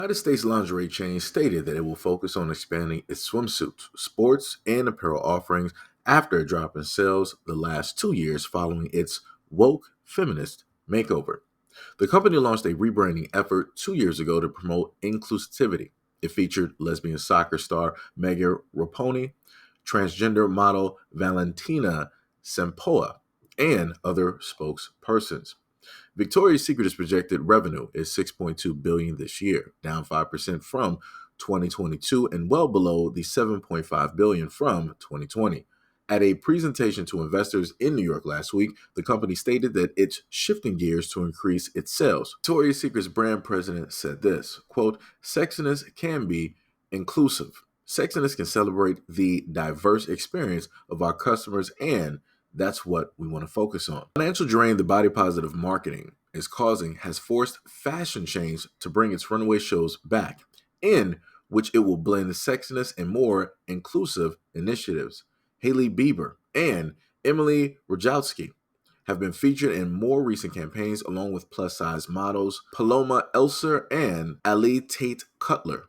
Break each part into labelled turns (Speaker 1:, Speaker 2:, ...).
Speaker 1: United States lingerie chain stated that it will focus on expanding its swimsuits, sports, and apparel offerings after a drop in sales the last 2 years following its woke feminist makeover. The company launched a rebranding effort 2 years ago to promote inclusivity. It featured lesbian soccer star Megan Rapinoe, transgender model Valentina Sempoa, and other spokespersons. Victoria's Secret's projected revenue is 6.2 billion dollars this year, down 5% from 2022 and well below the 7.5 billion dollars from 2020. At a presentation to investors in New York last week, the company stated that it's shifting gears to increase its sales. Victoria's Secret's brand president said this, quote, "Sexiness can be inclusive. Sexiness can celebrate the diverse experience of our customers, and that's what we want to focus on." Financial drain the body positive marketing is causing has forced fashion chains to bring its runway shows back, in which it will blend sexiness and more inclusive initiatives. Hailey Bieber and Emily Ratajkowski have been featured in more recent campaigns along with plus size models Paloma Elser and Ali Tate Cutler.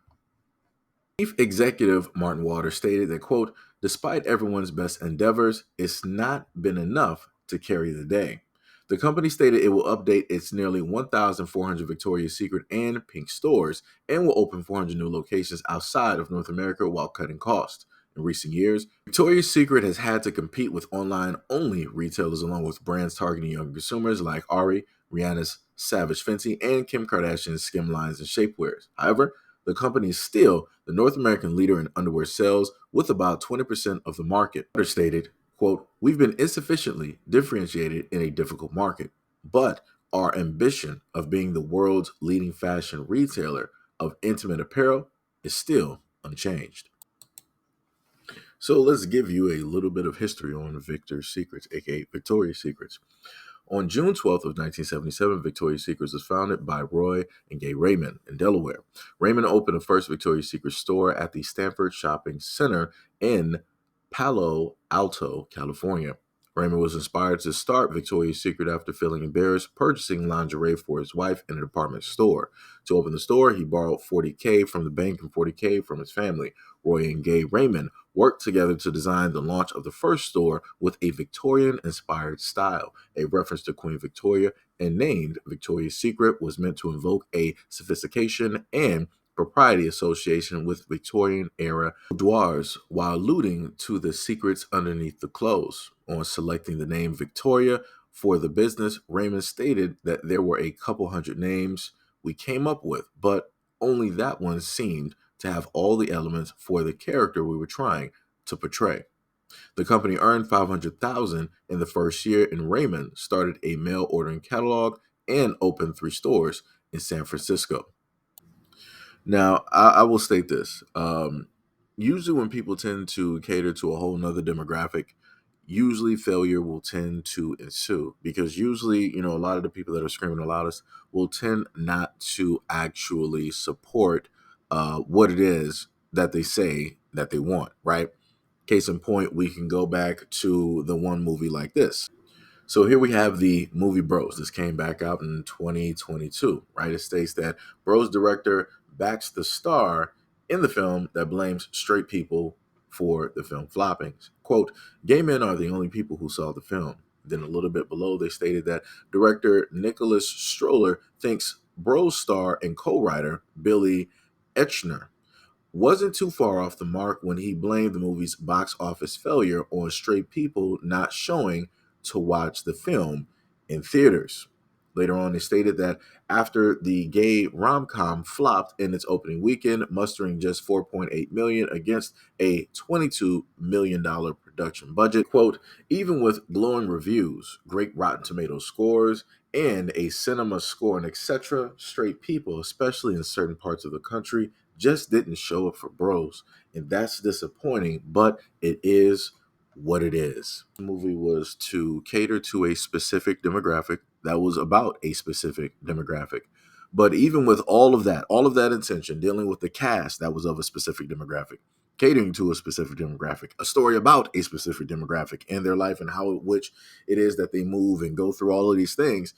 Speaker 1: Chief Executive Martin Waters stated that, quote, "Despite everyone's best endeavors, it's not been enough to carry the day." The company stated it will update its nearly 1,400 Victoria's Secret and Pink stores and will open 400 new locations outside of North America while cutting costs. In recent years, Victoria's Secret has had to compete with online-only retailers along with brands targeting young consumers like Ari, Rihanna's Savage Fenty, and Kim Kardashian's Skim lines and shapewears. However, the company is still the North American leader in underwear sales with about 20% of the market. Waters stated, quote, "We've been insufficiently differentiated in a difficult market, but our ambition of being the world's leading fashion retailer of intimate apparel is still unchanged." So let's give you a little bit of history on Victor's Secrets, aka Victoria's Secrets. On June 12th of 1977, Victoria's Secret was founded by Roy and Gay Raymond in Delaware. Raymond opened the first Victoria's Secret store at the Stanford Shopping Center in Palo Alto, California. Raymond was inspired to start Victoria's Secret after feeling embarrassed purchasing lingerie for his wife in a department store. To open the store, he borrowed $40K from the bank and $40K from his family. Roy and Gay Raymond worked together to design the launch of the first store with a Victorian-inspired style, a reference to Queen Victoria, and named Victoria's Secret was meant to invoke a sophistication and propriety association with Victorian-era boudoirs while alluding to the secrets underneath the clothes. On selecting the name Victoria for the business, Raymond stated that there were a couple hundred names we came up with, but only that one seemed to have all the elements for the character we were trying to portray. The company earned $500,000 in the first year, and Raymond started a mail ordering catalog and opened 3 stores in San Francisco. Now, I will state this. Usually when people tend to cater to a whole nother demographic, usually failure will tend to ensue because usually, a lot of the people that are screaming the loudest will tend not to actually support what it is that they say that they want, right? Case in point, we can go back to the one movie like this. So here we have the movie Bros. This came back out in 2022, right? It states that Bros director backs the star in the film that blames straight people for the film flopping. Quote, "Gay men are the only people who saw the film." Then a little bit below, they stated that director Nicholas Stroller thinks Bros star and co-writer Billy Eichner wasn't too far off the mark when he blamed the movie's box office failure on straight people not showing to watch the film in theaters. Later on, they stated that after the gay rom-com flopped in its opening weekend, mustering just 4.8 million against a $22 million production budget, quote, "Even with glowing reviews, great Rotten Tomatoes scores, and a cinema score and etc., straight people, especially in certain parts of the country, just didn't show up for Bros. And that's disappointing, but it is what it is." The movie was to cater to a specific demographic that was about a specific demographic. But even with all of that intention, dealing with the cast that was of a specific demographic, catering to a specific demographic, a story about a specific demographic and their life and how which it is that they move and go through all of these things,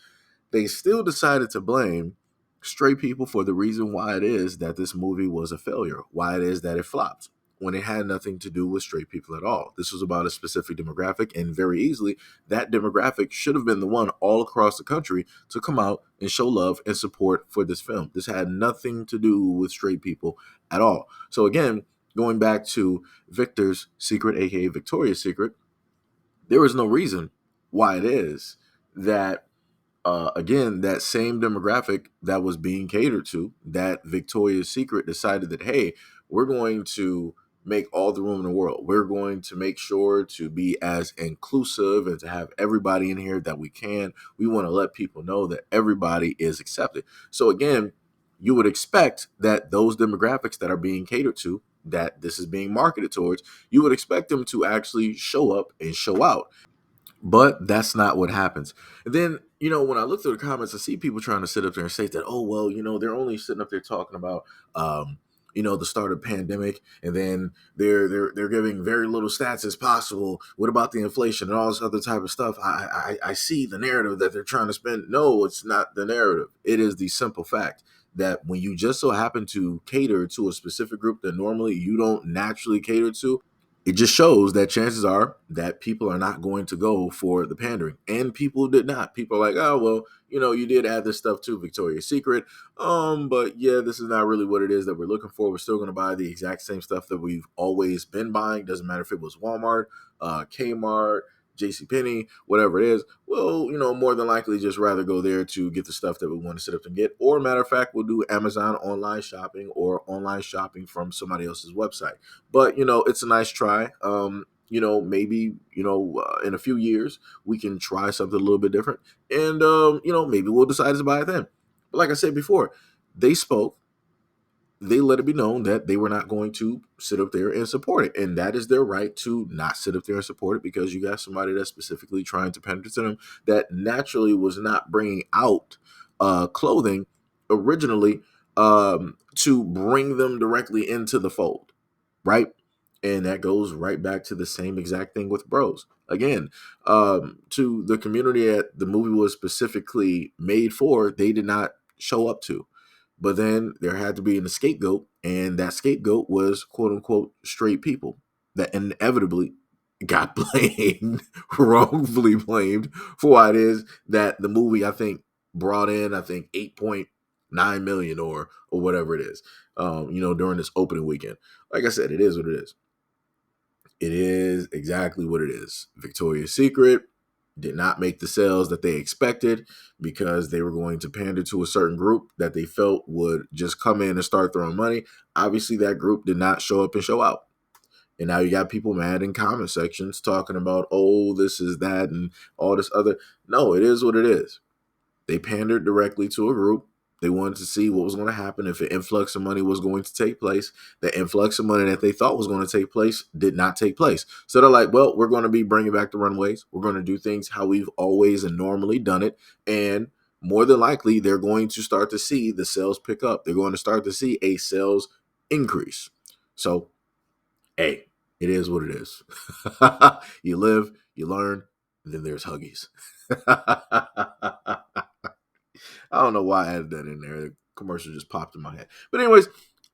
Speaker 1: they still decided to blame straight people for the reason why it is that this movie was a failure, why it is that it flopped, when it had nothing to do with straight people at all. This was about a specific demographic, and very easily, that demographic should have been the one all across the country to come out and show love and support for this film. This had nothing to do with straight people at all. So, again, going back to Victor's secret, aka Victoria's Secret, there was no reason why it is that again, that same demographic that was being catered to, that Victoria's Secret decided that, hey, we're going to make all the room in the world. We're going to make sure to be as inclusive and to have everybody in here that we can. We want to let people know that everybody is accepted. So again, you would expect that those demographics that are being catered to, that this is being marketed towards, you would expect them to actually show up and show out. But that's not what happens. And then, when I look through the comments, I see people trying to sit up there and say that, oh, well, they're only sitting up there talking about, the start of the pandemic, and then they're giving very little stats as possible. What about the inflation and all this other type of stuff? I see the narrative that they're trying to spin. No, it's not the narrative. It is the simple fact that when you just so happen to cater to a specific group that normally you don't naturally cater to, it just shows that chances are that people are not going to go for the pandering. And people did not. People are like, oh, well, you did add this stuff to Victoria's Secret. But yeah, this is not really what it is that we're looking for. We're still going to buy the exact same stuff that we've always been buying. Doesn't matter if it was Walmart, Kmart, JCPenney, whatever it is. Well, more than likely just rather go there to get the stuff that we want to sit up and get. Or matter of fact, we'll do Amazon online shopping or online shopping from somebody else's website. But, it's a nice try. Maybe, in a few years, we can try something a little bit different. And, maybe we'll decide to buy it then. But like I said before, they spoke. They let it be known that they were not going to sit up there and support it. And that is their right to not sit up there and support it, because you got somebody that's specifically trying to pander to them that naturally was not bringing out clothing originally to bring them directly into the fold, right? And that goes right back to the same exact thing with bros. Again, to the community that the movie was specifically made for, they did not show up to. But then there had to be an scapegoat, and that scapegoat was quote unquote straight people that inevitably got blamed, wrongfully blamed for why it is that the movie, I think, brought in, 8.9 million or whatever it is, during this opening weekend. Like I said, it is what it is. It is exactly what it is. Victoria's Secret did not make the sales that they expected because they were going to pander to a certain group that they felt would just come in and start throwing money. Obviously, that group did not show up and show out. And now you got people mad in comment sections talking about, oh, this is that and all this other. No, it is what it is. They pandered directly to a group. They wanted to see what was going to happen if an influx of money was going to take place. The influx of money that they thought was going to take place did not take place. So they're like, well, we're going to be bringing back the runways. We're going to do things how we've always and normally done it. And more than likely, they're going to start to see the sales pick up. They're going to start to see a sales increase. So, hey, it is what it is. You live, you learn, and then there's Huggies. I don't know why I added that in there. The commercial just popped in my head. But anyways,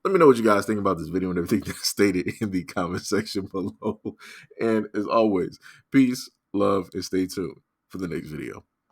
Speaker 1: let me know what you guys think about this video and everything that's stated in the comment section below. And as always, peace, love, and stay tuned for the next video.